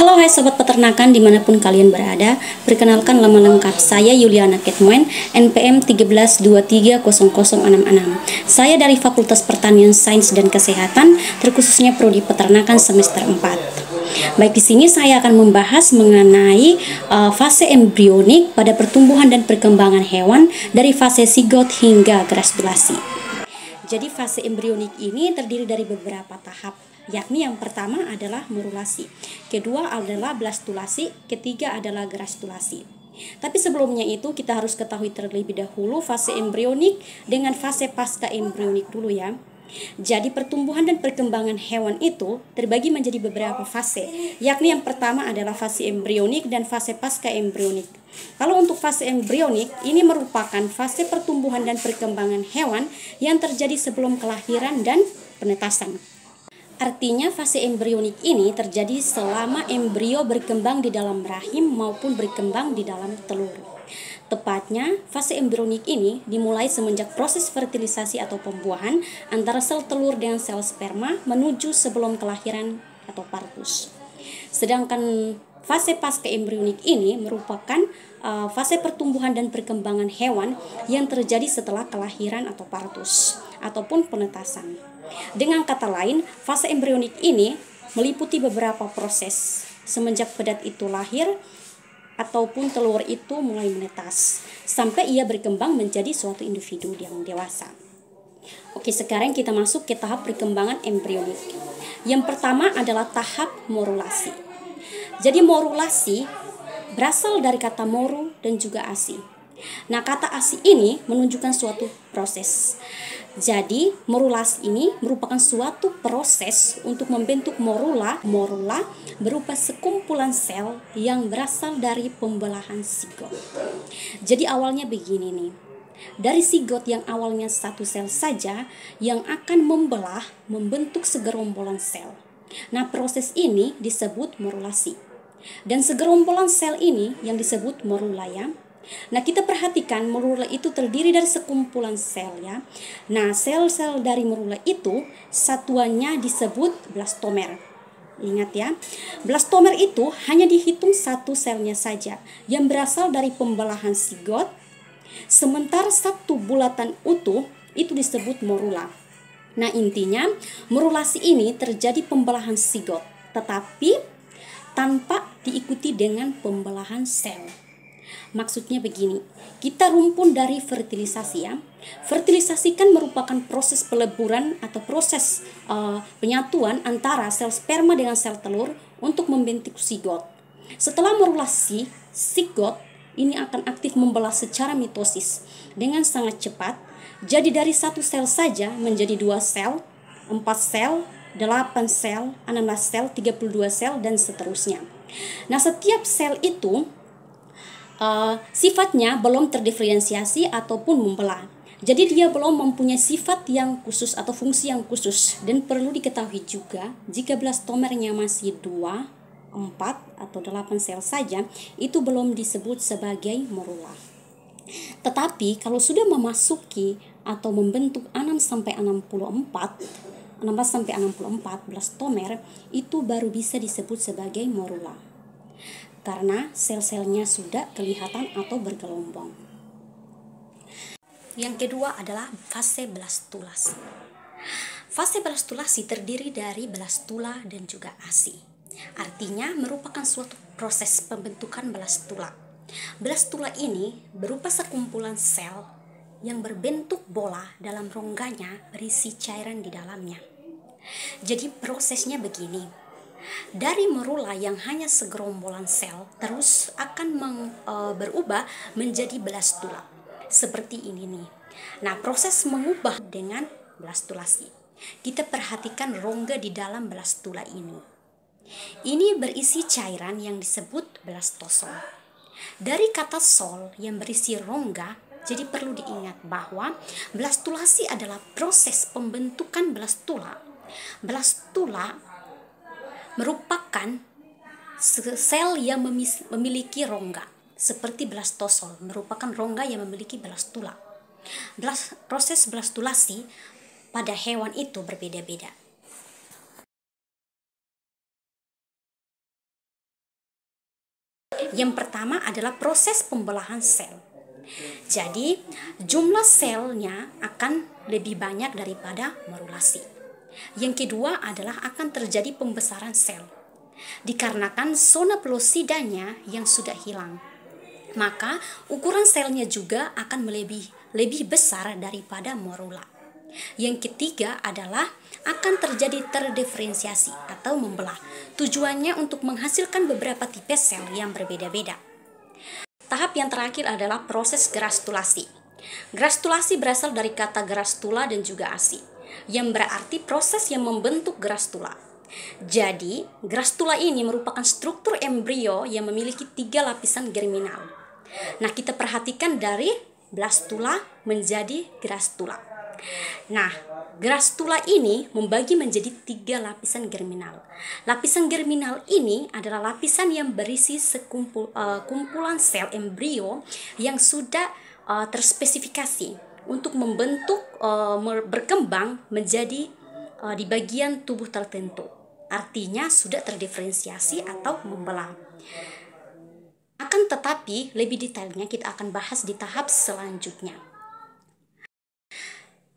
Halo hai sobat peternakan dimanapun kalian berada. Perkenalkan nama lengkap saya Yuliana Ketmoen, NPM 13230066. Saya dari Fakultas Pertanian Sains dan Kesehatan, terkhususnya prodi peternakan semester 4. Baik, di sini saya akan membahas mengenai fase embrionik pada pertumbuhan dan perkembangan hewan dari fase sigot hingga grastulasi. Jadi fase embrionik ini terdiri dari beberapa tahap, yakni yang pertama adalah morulasi, kedua adalah blastulasi, ketiga adalah grastulasi. Tapi sebelumnya itu kita harus ketahui terlebih dahulu fase embrionik dengan fase pasca embrionik dulu ya. Jadi pertumbuhan dan perkembangan hewan itu terbagi menjadi beberapa fase, yakni yang pertama adalah fase embrionik dan fase pasca embrionik. Kalau untuk fase embrionik, ini merupakan fase pertumbuhan dan perkembangan hewan yang terjadi sebelum kelahiran dan penetasan. Artinya fase embrionik ini terjadi selama embrio berkembang di dalam rahim maupun berkembang di dalam telur. Tepatnya, fase embrionik ini dimulai semenjak proses fertilisasi atau pembuahan antara sel telur dengan sel sperma menuju sebelum kelahiran atau partus. Sedangkan fase pasca embrionik ini merupakan fase pertumbuhan dan perkembangan hewan yang terjadi setelah kelahiran atau partus ataupun penetasan. Dengan kata lain, fase embrionik ini meliputi beberapa proses semenjak pedat itu lahir ataupun telur itu mulai menetas sampai ia berkembang menjadi suatu individu yang dewasa. Oke, sekarang kita masuk ke tahap perkembangan embrionik. Yang pertama adalah tahap morulasi. Jadi morulasi berasal dari kata moru dan juga asi. Nah, kata asi ini menunjukkan suatu proses. Jadi, morulasi ini merupakan suatu proses untuk membentuk morula. Morula berupa sekumpulan sel yang berasal dari pembelahan sigot. Jadi, awalnya begini nih. Dari sigot yang awalnya satu sel saja yang akan membentuk segerombolan sel. Nah, proses ini disebut morulasi. Dan segerombolan sel ini yang disebut morula ya. Nah, kita perhatikan morula itu terdiri dari sekumpulan sel ya. Nah, sel-sel dari morula itu satuannya disebut blastomer. Ingat ya, blastomer itu hanya dihitung satu selnya saja yang berasal dari pembelahan sigot. Sementara satu bulatan utuh itu disebut morula. Nah, intinya morulasi ini terjadi pembelahan sigot, tetapi tanpa diikuti dengan pembelahan sel. Maksudnya begini, kita rumpun dari fertilisasi ya. Fertilisasi kan merupakan proses peleburan atau proses penyatuan antara sel sperma dengan sel telur untuk membentuk sigot. Setelah morulasi, sigot ini akan aktif membelah secara mitosis dengan sangat cepat. Jadi dari satu sel saja menjadi 2 sel, 4 sel, 8 sel, 16 sel, 32 sel, dan seterusnya. Nah, setiap sel itu sifatnya belum terdiferensiasi ataupun membelah. Jadi dia belum mempunyai sifat yang khusus atau fungsi yang khusus. Dan perlu diketahui juga, jika blastomernya masih 2, 4, atau 8 sel saja, itu belum disebut sebagai morula. Tetapi kalau sudah memasuki atau membentuk 16-64 blastomer, itu baru bisa disebut sebagai morula. Karena sel-selnya sudah kelihatan atau bergelombang. Yang kedua adalah fase blastulasi. Fase blastulasi terdiri dari blastula dan juga asi. Artinya merupakan suatu proses pembentukan blastula. Blastula ini berupa sekumpulan sel yang berbentuk bola dalam rongganya berisi cairan di dalamnya. Jadi prosesnya begini. Dari morula yang hanya segerombolan sel terus akan berubah menjadi blastula. Seperti ini nih. Nah, proses mengubah dengan blastulasi. Kita perhatikan rongga di dalam blastula ini. Ini berisi cairan yang disebut blastosol. Dari kata sol yang berisi rongga, jadi perlu diingat bahwa blastulasi adalah proses pembentukan blastula. Blastula merupakan sel yang memiliki rongga, seperti blastosol merupakan rongga yang memiliki blastula. Proses blastulasi pada hewan itu berbeda-beda. Yang pertama adalah proses pembelahan sel. Jadi, jumlah selnya akan lebih banyak daripada morulasi. Yang kedua adalah akan terjadi pembesaran sel, dikarenakan zona pelosidanya yang sudah hilang. Maka, ukuran selnya juga akan lebih besar daripada morula. Yang ketiga adalah akan terjadi terdiferensiasi atau membelah. Tujuannya untuk menghasilkan beberapa tipe sel yang berbeda-beda. Tahap yang terakhir adalah proses grastulasi. Grastulasi berasal dari kata grastula dan juga asi, yang berarti proses yang membentuk grastula. Jadi, grastula ini merupakan struktur embrio yang memiliki 3 lapisan germinal. Nah, kita perhatikan dari blastula menjadi grastula. Nah, grastula ini membagi menjadi 3 lapisan germinal. Lapisan germinal ini adalah lapisan yang berisi kumpulan sel embrio yang sudah terspesifikasi untuk membentuk berkembang menjadi di bagian tubuh tertentu. Artinya sudah terdiferensiasi atau membelah. Akan tetapi lebih detailnya kita akan bahas di tahap selanjutnya.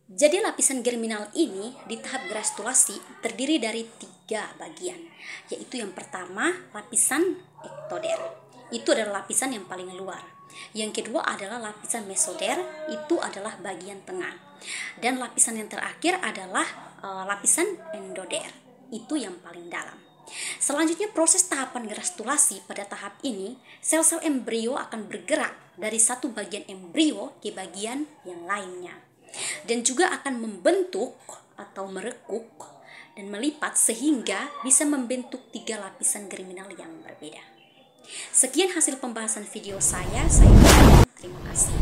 Jadi lapisan germinal ini di tahap grastulasi terdiri dari 3 bagian, yaitu yang pertama lapisan ektoder, itu adalah lapisan yang paling luar. Yang kedua adalah lapisan mesoder, itu adalah bagian tengah. Dan lapisan yang terakhir adalah lapisan endoder, itu yang paling dalam. Selanjutnya proses tahapan grastulasi pada tahap ini, sel-sel embrio akan bergerak dari satu bagian embrio ke bagian yang lainnya. Dan juga akan membentuk atau merekuk dan melipat sehingga bisa membentuk 3 lapisan germinal yang berbeda. Sekian hasil pembahasan video saya terima kasih.